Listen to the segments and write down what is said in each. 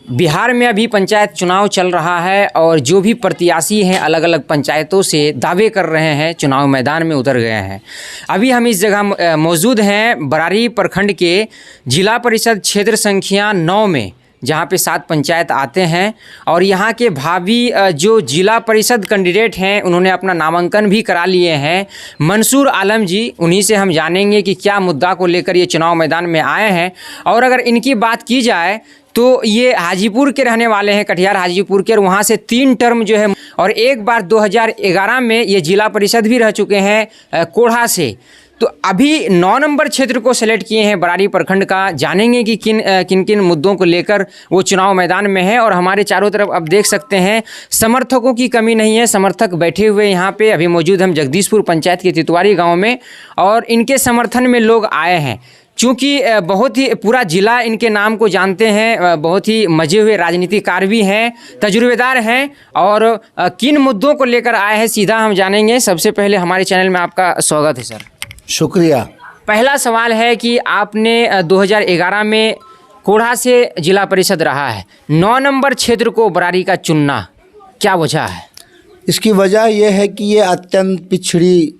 बिहार में अभी पंचायत चुनाव चल रहा है और जो भी प्रत्याशी हैं अलग अलग पंचायतों से दावे कर रहे हैं, चुनाव मैदान में उतर गए हैं। अभी हम इस जगह मौजूद हैं बरारी प्रखंड के जिला परिषद क्षेत्र संख्या 9 में, जहाँ पे 7 पंचायत आते हैं और यहाँ के भावी जो जिला परिषद कैंडिडेट हैं उन्होंने अपना नामांकन भी करा लिए हैं। मंसूर आलम जी, उन्हीं से हम जानेंगे कि क्या मुद्दा को लेकर ये चुनाव मैदान में आए हैं। और अगर इनकी बात की जाए तो ये हाजीपुर के रहने वाले हैं, कटिहार हाजीपुर के, और वहाँ से 3 टर्म जो है और एक बार 2011 में ये जिला परिषद भी रह चुके हैं कोढ़ा से। तो अभी 9 नंबर क्षेत्र को सेलेक्ट किए हैं बरारी प्रखंड का। जानेंगे कि किन किन मुद्दों को लेकर वो चुनाव मैदान में है। और हमारे चारों तरफ अब देख सकते हैं समर्थकों की कमी नहीं है, समर्थक बैठे हुए यहाँ पे। अभी मौजूद हम जगदीशपुर पंचायत के तितवारी गांव में और इनके समर्थन में लोग आए हैं। चूँकि बहुत ही पूरा ज़िला इनके नाम को जानते हैं, बहुत ही मजे हुए राजनीतिकार भी हैं, तजुर्बेदार हैं। और किन मुद्दों को लेकर आए हैं सीधा हम जानेंगे। सबसे पहले हमारे चैनल में आपका स्वागत है सर। शुक्रिया। पहला सवाल है कि आपने 2011 में कोढ़ा से जिला परिषद रहा है, 9 नंबर क्षेत्र को बरारी का चुनना, क्या वजह है? इसकी वजह यह है कि ये अत्यंत पिछड़ी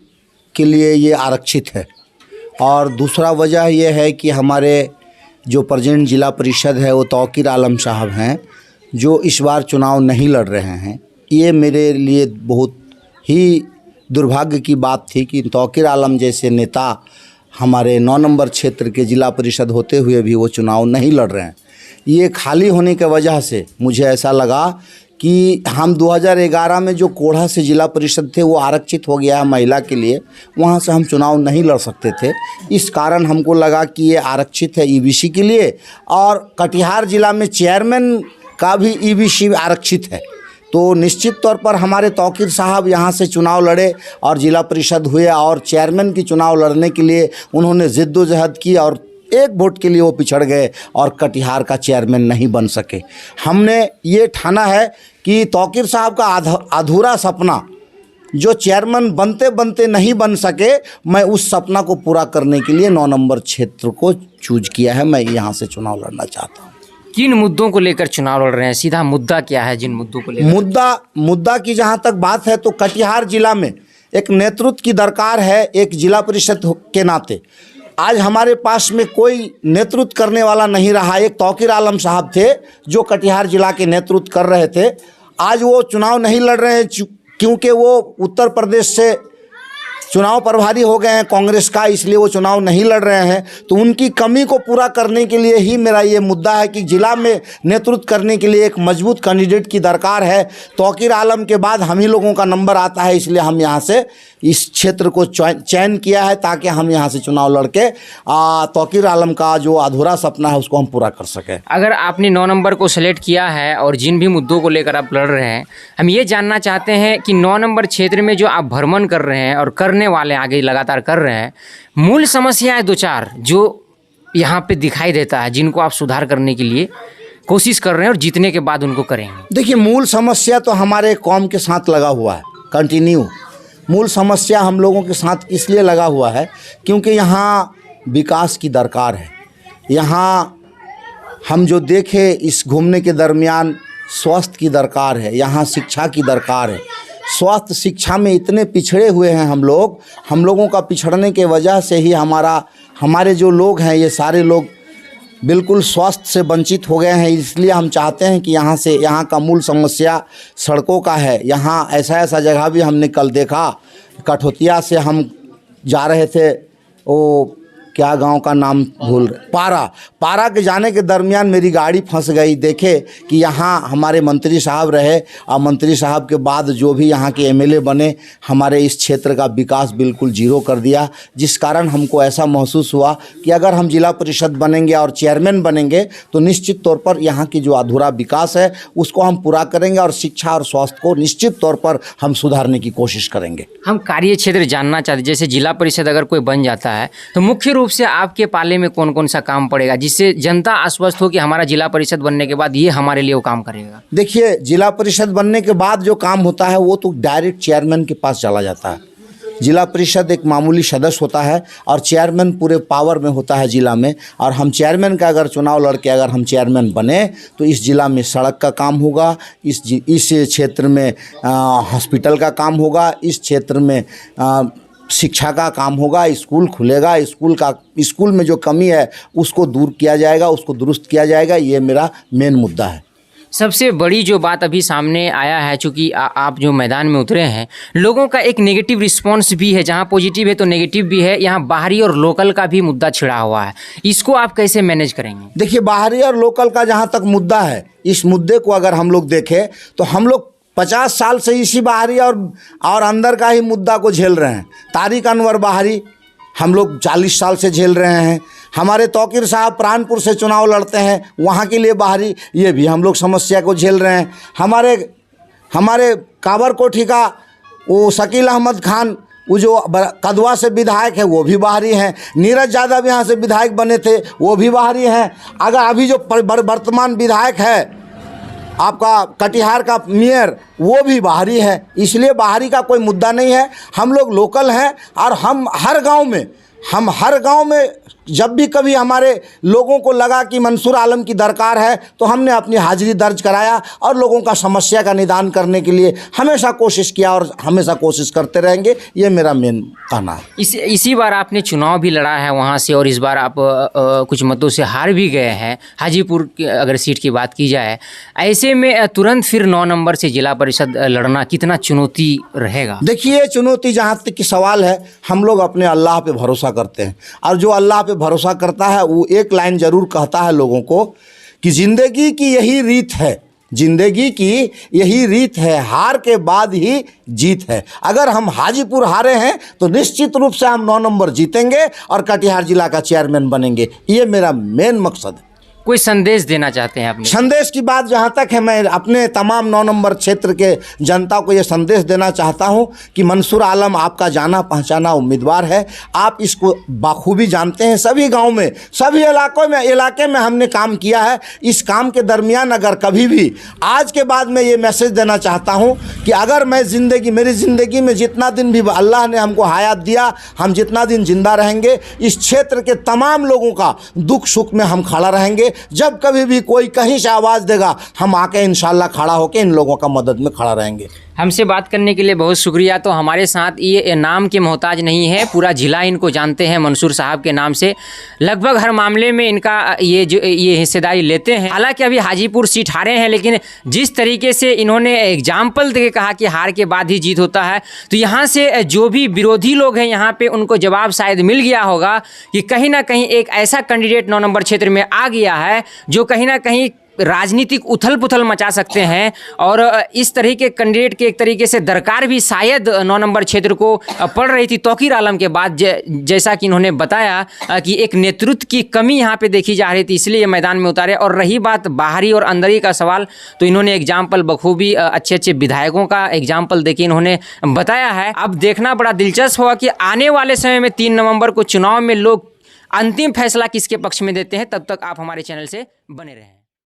के लिए ये आरक्षित है। और दूसरा वजह यह है कि हमारे जो प्रेजेंट जिला परिषद है वो तौकीर आलम साहब हैं, जो इस बार चुनाव नहीं लड़ रहे हैं। ये मेरे लिए बहुत ही दुर्भाग्य की बात थी कि तौकीर आलम जैसे नेता हमारे 9 नंबर क्षेत्र के जिला परिषद होते हुए भी वो चुनाव नहीं लड़ रहे हैं। ये खाली होने की वजह से मुझे ऐसा लगा कि हम 2011 में जो कोढ़ा से जिला परिषद थे वो आरक्षित हो गया है महिला के लिए, वहाँ से हम चुनाव नहीं लड़ सकते थे। इस कारण हमको लगा कि ये आरक्षित है ईबीसी के लिए, और कटिहार जिला में चेयरमैन का भी ईबीसी आरक्षित है। तो निश्चित तौर पर हमारे तौकीर साहब यहाँ से चुनाव लड़े और जिला परिषद हुए और चेयरमैन की चुनाव लड़ने के लिए उन्होंने जिद्दोजहद की और 1 वोट के लिए वो पिछड़ गए और कटिहार का चेयरमैन नहीं बन सके। हमने ये ठाना है कि तौकीर साहब का अधूरा सपना जो चेयरमैन बनते बनते नहीं बन सके, मैं उस सपना को पूरा करने के लिए 9 नंबर क्षेत्र को चूज किया है। मैं यहाँ से चुनाव लड़ना चाहता हूँ। किन मुद्दों को लेकर चुनाव लड़ रहे हैं? सीधा मुद्दा क्या है जिन मुद्दों को लेकर? मुद्दा की जहाँ तक बात है तो कटिहार जिला में एक नेतृत्व की दरकार है। एक जिला परिषद के नाते आज हमारे पास में कोई नेतृत्व करने वाला नहीं रहा। एक तौकीर आलम साहब थे जो कटिहार जिला के नेतृत्व कर रहे थे। आज वो चुनाव नहीं लड़ रहे हैं क्योंकि वो उत्तर प्रदेश से चुनाव प्रभारी हो गए हैं कांग्रेस का, इसलिए वो चुनाव नहीं लड़ रहे हैं। तो उनकी कमी को पूरा करने के लिए ही मेरा ये मुद्दा है कि जिला में नेतृत्व करने के लिए एक मजबूत कैंडिडेट की दरकार है। तौकीर आलम के बाद हम ही लोगों का नंबर आता है, इसलिए हम यहाँ से इस क्षेत्र को चयन किया है ताकि हम यहाँ से चुनाव लड़के तौकीर आलम का जो अधूरा सपना है उसको हम पूरा कर सकें। अगर आपने 9 नंबर को सेलेक्ट किया है और जिन भी मुद्दों को लेकर आप लड़ रहे हैं, हम ये जानना चाहते हैं कि 9 नंबर क्षेत्र में जो आप भ्रमण कर रहे हैं और करने वाले आगे लगातार कर रहे हैं, मूल समस्याएं 2-4 जो यहाँ पे दिखाई देता है जिनको आप सुधार करने के लिए कोशिश कर रहे हैं और जीतने के बाद उनको करेंगे। देखिए, मूल समस्या तो हमारे कौम के साथ लगा हुआ है कंटिन्यू। मूल समस्या हम लोगों के साथ इसलिए लगा हुआ है क्योंकि यहाँ विकास की दरकार है। यहाँ हम जो देखे इस घूमने के दरमियान स्वास्थ्य की दरकार है, यहाँ शिक्षा की दरकार है। स्वास्थ्य शिक्षा में इतने पिछड़े हुए हैं हम लोगों का पिछड़ने के वजह से ही हमारे जो लोग हैं ये सारे लोग बिल्कुल स्वास्थ्य से वंचित हो गए हैं। इसलिए हम चाहते हैं कि यहाँ का मूल समस्या सड़कों का है। यहाँ ऐसा जगह भी हमने कल देखा, कठोतिया से हम जा रहे थे, वो क्या गांव का नाम भूल रहे, पारा के जाने के दरमियान मेरी गाड़ी फंस गई। देखे कि यहाँ हमारे मंत्री साहब रहे और मंत्री साहब के बाद जो भी यहाँ के एमएलए बने, हमारे इस क्षेत्र का विकास बिल्कुल जीरो कर दिया। जिस कारण हमको ऐसा महसूस हुआ कि अगर हम जिला परिषद बनेंगे और चेयरमैन बनेंगे तो निश्चित तौर पर यहाँ की जो अधूरा विकास है उसको हम पूरा करेंगे और शिक्षा और स्वास्थ्य को निश्चित तौर पर हम सुधारने की कोशिश करेंगे। हम कार्य क्षेत्र जानना चाहते हैं, जैसे जिला परिषद अगर कोई बन जाता है तो मुख्य रूप से आपके पाले में कौन कौन सा काम पड़ेगा जिससे जनता आश्वस्त हो कि हमारा जिला परिषद बनने के बाद ये हमारे लिए वो काम करेगा? देखिए, जिला परिषद बनने के बाद जो काम होता है वो तो डायरेक्ट चेयरमैन के पास चला जाता है। जिला परिषद एक मामूली सदस्य होता है और चेयरमैन पूरे पावर में होता है जिला में। और हम चेयरमैन का अगर चुनाव लड़के अगर हम चेयरमैन बने तो इस जिला में सड़क का काम होगा, इस क्षेत्र में हॉस्पिटल का काम होगा, इस क्षेत्र में शिक्षा का काम होगा, स्कूल खुलेगा, स्कूल में जो कमी है उसको दूर किया जाएगा, उसको दुरुस्त किया जाएगा। ये मेरा मेन मुद्दा है। सबसे बड़ी जो बात अभी सामने आया है, चूँकि आप जो मैदान में उतरे हैं, लोगों का एक नेगेटिव रिस्पांस भी है, जहां पॉजिटिव है तो नेगेटिव भी है। यहाँ बाहरी और लोकल का भी मुद्दा छिड़ा हुआ है, इसको आप कैसे मैनेज करेंगे? देखिए, बाहरी और लोकल का जहाँ तक मुद्दा है, इस मुद्दे को अगर हम लोग देखें तो हम लोग 50 साल से इसी बाहरी और अंदर का ही मुद्दा को झेल रहे हैं। तारिक अनवर बाहरी हम लोग 40 साल से झेल रहे हैं। हमारे तौकीर साहब प्राणपुर से चुनाव लड़ते हैं, वहाँ के लिए बाहरी, ये भी हम लोग समस्या को झेल रहे हैं। हमारे काबरकोठी का वो शकील अहमद खान, वो जो कदवा से विधायक है, वो भी बाहरी हैं। नीरज यादव यहाँ से विधायक बने थे, वो भी बाहरी हैं। अगर अभी जो वर्तमान विधायक है आपका कटिहार का मेयर, वो भी बाहरी है। इसलिए बाहरी का कोई मुद्दा नहीं है। हम लोग लोकल हैं और हम हर गांव में जब भी कभी हमारे लोगों को लगा कि मंसूर आलम की दरकार है तो हमने अपनी हाजिरी दर्ज कराया और लोगों का समस्या का निदान करने के लिए हमेशा कोशिश किया और हमेशा कोशिश करते रहेंगे। ये मेरा मेन कहना है। इसी बार आपने चुनाव भी लड़ा है वहाँ से, और इस बार आप कुछ मतों से हार भी गए हैं हाजीपुर की अगर सीट की बात की जाए। ऐसे में तुरंत फिर 9 नंबर से जिला परिषद लड़ना कितना चुनौती रहेगा? देखिए, चुनौती जहाँ तक की सवाल है, हम लोग अपने अल्लाह पे भरोसा करते हैं और जो अल्लाह पे भरोसा करता है वो एक लाइन जरूर कहता है लोगों को कि जिंदगी की यही रीत है, जिंदगी की यही रीत है, हार के बाद ही जीत है। अगर हम हाजीपुर हारे हैं तो निश्चित रूप से हम 9 नंबर जीतेंगे और कटिहार जिला का चेयरमैन बनेंगे। ये मेरा मेन मकसद है। कोई संदेश देना चाहते हैं अपने? संदेश की बात जहाँ तक है, मैं अपने तमाम 9 नंबर क्षेत्र के जनता को ये संदेश देना चाहता हूँ कि मंसूर आलम आपका जाना पहचाना उम्मीदवार है। आप इसको बाखूबी जानते हैं। सभी गांव में, सभी इलाके में हमने काम किया है। इस काम के दरमियान अगर कभी भी, आज के बाद मैं ये मैसेज देना चाहता हूँ कि अगर मेरी ज़िंदगी में जितना दिन भी अल्लाह ने हमको हयात दिया, हम जितना दिन जिंदा रहेंगे, इस क्षेत्र के तमाम लोगों का दुख सुख में हम खड़ा रहेंगे। जब कभी भी कोई कहीं से आवाज़ देगा, हम आके इंशाल्लाह खड़ा होकर इन लोगों का मदद में खड़ा रहेंगे। हमसे बात करने के लिए बहुत शुक्रिया। तो हमारे साथ ये नाम के मोहताज नहीं है, पूरा जिला इनको जानते हैं मंसूर साहब के नाम से। लगभग हर मामले में इनका ये हिस्सेदारी लेते हैं। हालांकि अभी हाजीपुर सीट हारे हैं, लेकिन जिस तरीके से इन्होंने एग्जाम्पल देके कहा कि हार के बाद ही जीत होता है, तो यहाँ से जो भी विरोधी लोग हैं यहाँ पे उनको जवाब शायद मिल गया होगा कि कहीं ना कहीं एक ऐसा कैंडिडेट 9 नंबर क्षेत्र में आ गया है जो कहीं ना कहीं राजनीतिक उथल पुथल मचा सकते हैं। और इस तरह के कैंडिडेट के एक तरीके से दरकार भी शायद 9 नंबर क्षेत्र को पड़ रही थी तौकीर आलम के बाद, जैसा कि इन्होंने बताया कि एक नेतृत्व की कमी यहाँ पे देखी जा रही थी, इसलिए मैदान में उतारे। और रही बात बाहरी और अंदरी का सवाल, तो इन्होंने एग्जाम्पल बखूबी अच्छे विधायकों का एग्जाम्पल देके इन्होंने बताया है। अब देखना बड़ा दिलचस्प होगा कि आने वाले समय में 3 नवंबर को चुनाव में लोग अंतिम फैसला किसके पक्ष में देते हैं। तब तक आप हमारे चैनल से बने रहें।